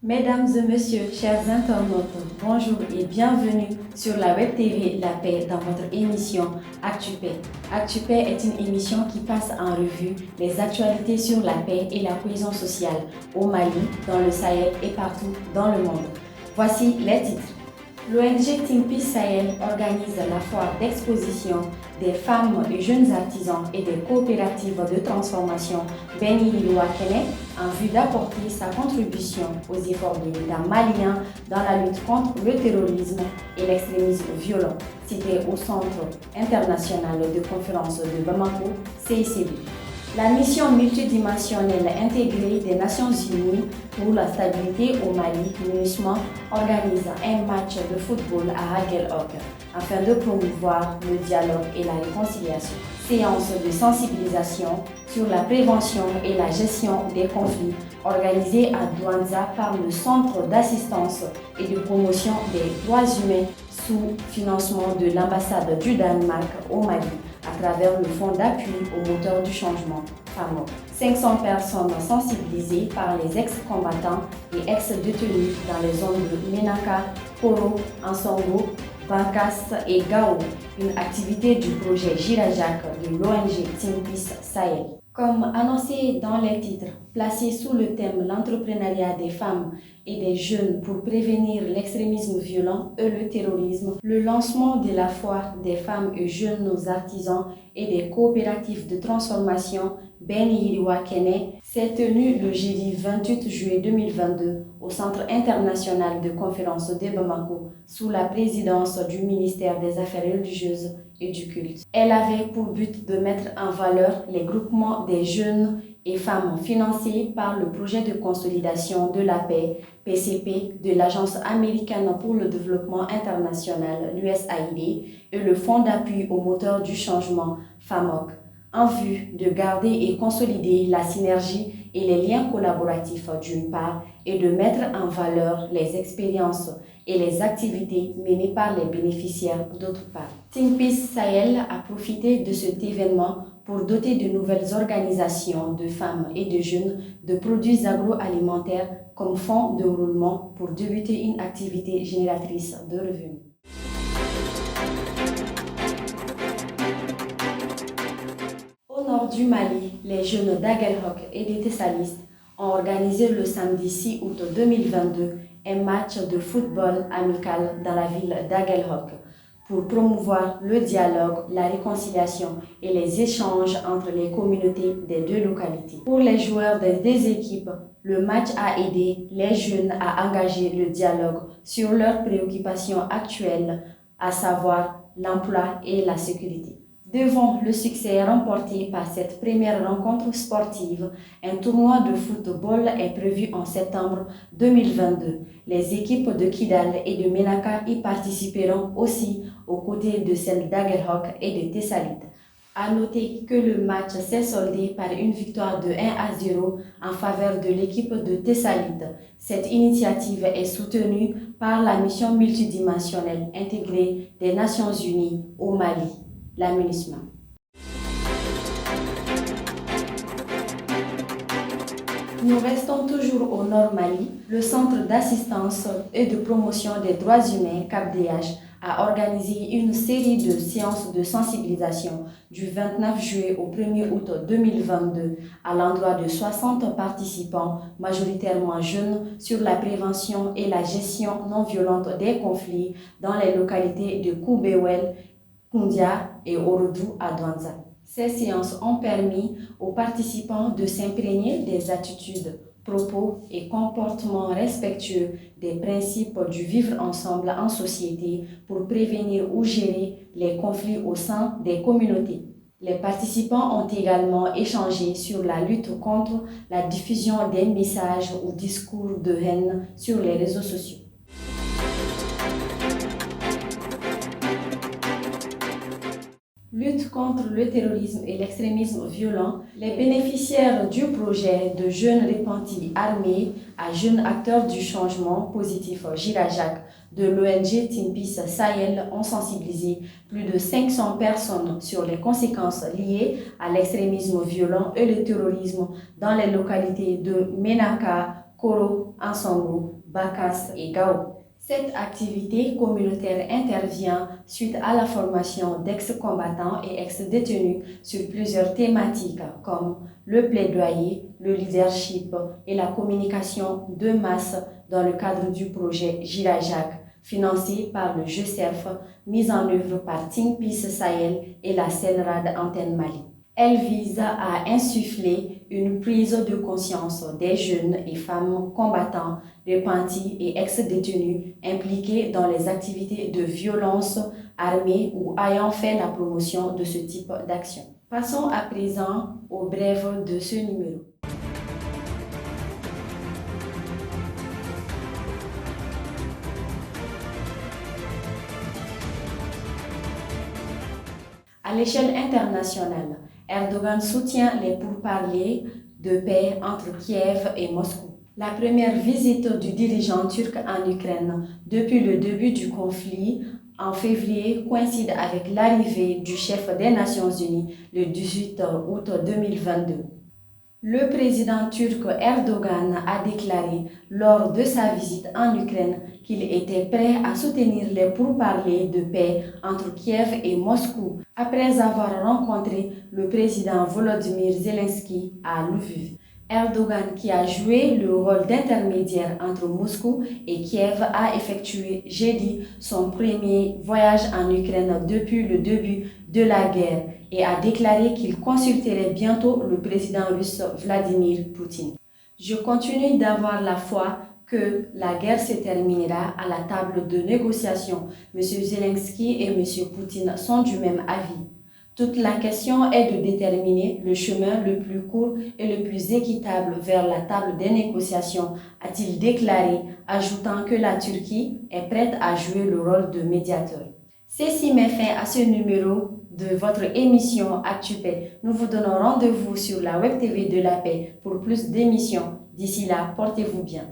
Mesdames et messieurs, chers internautes, bonjour et bienvenue sur la Web TV La Paix dans votre émission ActuPaix. ActuPaix est une émission qui passe en revue les actualités sur la paix et la cohésion sociale au Mali, dans le Sahel et partout dans le monde. Voici les titres. L'ONG Think Peace Sahel organise la foire d'exposition des femmes et jeunes artisans et des coopératives de transformation Beni Wakene en vue d'apporter sa contribution aux efforts de l'État malien dans la lutte contre le terrorisme et l'extrémisme violent. C'était au Centre international de conférence de Bamako, CICB. La mission multidimensionnelle intégrée des Nations Unies pour la stabilité au Mali, MINUSMA, organise un match de football à Haguelhoc afin de promouvoir le dialogue et la réconciliation. Séance de sensibilisation sur la prévention et la gestion des conflits organisée à Douanza par le Centre d'assistance et de promotion des droits humains sous financement de l'ambassade du Danemark au Mali, à travers le fonds d'appui aux moteurs du changement, FAMO. 500 personnes sensibilisées par les ex-combattants et ex-détenus dans les zones de Menaka, Koro, Ansongo, Bankas et Gao, une activité du projet Girajak de l'ONG Think Peace Sahel. Comme annoncé dans les titres, placés sous le thème l'entrepreneuriat des femmes et des jeunes pour prévenir l'extrémisme violent et le terrorisme, le lancement de la foire des femmes et jeunes artisans et des coopératives de transformation Beni Wakene s'est tenu le jeudi 28 juillet 2022 au Centre international de conférence de Bamako sous la présidence du ministère des Affaires religieuses et du culte. Elle avait pour but de mettre en valeur les groupements des jeunes et femmes financés par le projet de consolidation de la paix PCP de l'Agence américaine pour le développement international, l'USAID, et le Fonds d'appui aux moteurs du changement, FAMOC, en vue de garder et consolider la synergie et les liens collaboratifs d'une part et de mettre en valeur les expériences et les activités menées par les bénéficiaires d'autre part. Think Peace Sahel a profité de cet événement pour doter de nouvelles organisations de femmes et de jeunes de produits agroalimentaires comme fonds de roulement pour débuter une activité génératrice de revenus. Au nord du Mali, les jeunes d'Aguelhoc et des Tessalistes ont organisé le samedi 6 août 2022 un match de football amical dans la ville d'Aguelhoc pour promouvoir le dialogue, la réconciliation et les échanges entre les communautés des deux localités. Pour les joueurs des deux équipes, le match a aidé les jeunes à engager le dialogue sur leurs préoccupations actuelles, à savoir l'emploi et la sécurité. Devant le succès remporté par cette première rencontre sportive, un tournoi de football est prévu en septembre 2022. Les équipes de Kidal et de Menaka y participeront aussi aux côtés de celles d'Aguelhoc et de Tessalit. À noter que le match s'est soldé par une victoire de 1-0 en faveur de l'équipe de Tessalit. Cette initiative est soutenue par la mission multidimensionnelle intégrée des Nations Unies au Mali, la MINUSMA. Nous restons toujours au Nord Mali. Le Centre d'assistance et de promotion des droits humains, CAPDH, a organisé une série de séances de sensibilisation du 29 juillet au 1er août 2022 à l'endroit de 60 participants, majoritairement jeunes, sur la prévention et la gestion non violente des conflits dans les localités de Koubewel, Koundia et Orodou à Douanza. Ces séances ont permis aux participants de s'imprégner des attitudes, propos et comportements respectueux des principes du vivre ensemble en société pour prévenir ou gérer les conflits au sein des communautés. Les participants ont également échangé sur la lutte contre la diffusion des messages ou discours de haine sur les réseaux sociaux. Lutte contre le terrorisme et l'extrémisme violent, les bénéficiaires du projet de jeunes repentis armés à jeunes acteurs du changement positif Girajak de l'ONG Think Peace Sahel ont sensibilisé plus de 500 personnes sur les conséquences liées à l'extrémisme violent et le terrorisme dans les localités de Menaka, Koro, Ansongo, Bakas et Gao. Cette activité communautaire intervient suite à la formation d'ex-combattants et ex-détenus sur plusieurs thématiques comme le plaidoyer, le leadership et la communication de masse dans le cadre du projet Jirajak, financé par le GECEF, mis en œuvre par Think Peace Sahel et la CELRAD Antenne Mali. Elle vise à insuffler une prise de conscience des jeunes et femmes combattants, repentis et ex-détenus impliqués dans les activités de violence armée ou ayant fait la promotion de ce type d'action. Passons à présent au bref de ce numéro. À l'échelle internationale, Erdogan soutient les pourparlers de paix entre Kiev et Moscou. La première visite du dirigeant turc en Ukraine depuis le début du conflit en février coïncide avec l'arrivée du chef des Nations Unies le 18 août 2022. Le président turc Erdogan a déclaré lors de sa visite en Ukraine qu'il était prêt à soutenir les pourparlers de paix entre Kiev et Moscou après avoir rencontré le président Volodymyr Zelensky à Lviv. Erdogan, qui a joué le rôle d'intermédiaire entre Moscou et Kiev, a effectué jeudi son premier voyage en Ukraine depuis le début de la guerre et a déclaré qu'il consulterait bientôt le président russe Vladimir Poutine. Je continue d'avoir la foi que la guerre se terminera à la table de négociation. M. Zelensky et M. Poutine sont du même avis. Toute la question est de déterminer le chemin le plus court et le plus équitable vers la table des négociations, a-t-il déclaré, ajoutant que la Turquie est prête à jouer le rôle de médiateur. Ceci met fin à ce numéro de votre émission ActuPaix. Nous vous donnons rendez-vous sur la Web TV de la Paix pour plus d'émissions. D'ici là, portez-vous bien.